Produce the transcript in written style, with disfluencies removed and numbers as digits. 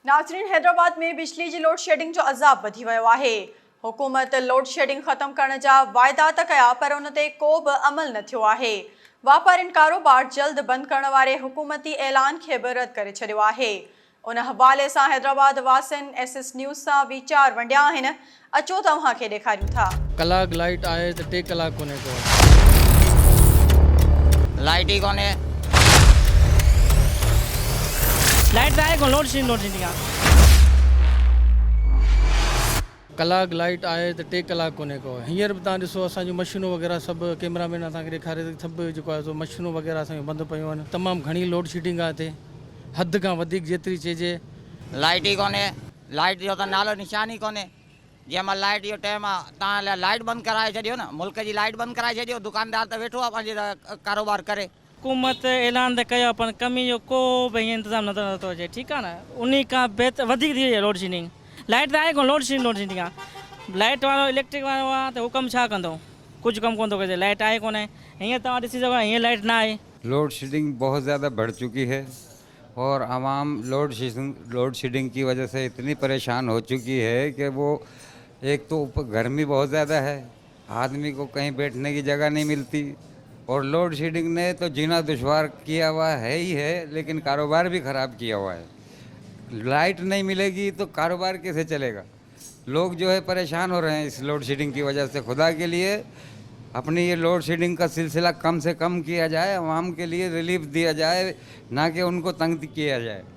नाज़रीन, हैदराबाद में बिजली जी लोड शेडिंग जो अज़ाब वधी वियो आहे। हुकूमत लोड शेडिंग ख़त्म करण जा वाइदा त कया, पर उन ते को बि अमल न थियो आहे। वापारियुनि कारोबार जल्द बंदि करण वारे हुकूमती ऐलान खे बि रद्द करे छॾियो आहे। उन हवाले सां हैदराबाद वासिन एसएस न्यूज़ सां वीचार वंडिया आहिनि। अचो तव्हांखे ॾेखारियूं था। कलाक लाइट आहे त 2 कलाक कोन्हे को, लाइट ही कोने। लाइट आहे को लोड शेडिंग आहे। कलाक लाइट आहे त 2 कलाक कोन्हे को। हींअर बि तव्हां ॾिसो, असांजूं मशीनूं वग़ैरह सभु कैमरामैन असांखे ॾेखारे सभु जेको आहे सो मशीनूं वग़ैरह असांजूं बंदि पियूं आहिनि। तमामु घणी लोड शेडिंग आहे हिते, हद खां वधीक जेतिरी चइजे। लाइट ही कोने, लाइट जो त नालो निशान ही कोने। जंहिंमहिल लाइट जो टाइम आहे, तव्हां लाइट बंदि कराए छॾियो न, मुल्क जी लाइट बंदि कराए छॾियो। दुकानदार त वेठो आहे पंहिंजे कारोबार करे। हुकूमत ऐलान त कयो, पर कमी जो को बि इंतज़ाम नथो अचे। ठीकु आहे न, उन खां बहितर वधीक थी वई आहे लोड शेडिंग। लाइट त आहे को, लोड शेडिंग आहे। लाइट वारो इलेक्ट्रिक वारो आहे त हू कमु छा कंदो, कुझु कमु कोन थो करे। लाइट आहे कोन्हे, हीअं तव्हां ॾिसी सघो, हीअं लाइट न आहे। लोड शेडिंग बहुत ज़्यादा बढ़ चुकी है और आवाम लोड शेडिंग की वजह से इतनी परेशान हो चुकी है कि वो एक तो ऊपर गर्मी बहुत ज़्यादा है, आदमी को कहीं बैठने की जगह नहीं मिलती, और लोड शेडिंग ने तो जीना दुश्वार किया हुआ है ही है, लेकिन कारोबार भी ख़राब किया हुआ है। लाइट नहीं मिलेगी तो कारोबार कैसे चलेगा? लोग जो है परेशान हो रहे हैं इस लोड शेडिंग की वजह से। खुदा के लिए अपनी ये लोड शेडिंग का सिलसिला कम से कम किया जाए, आवाम के लिए रिलीफ दिया जाए, ना कि उनको तंग किया जाए।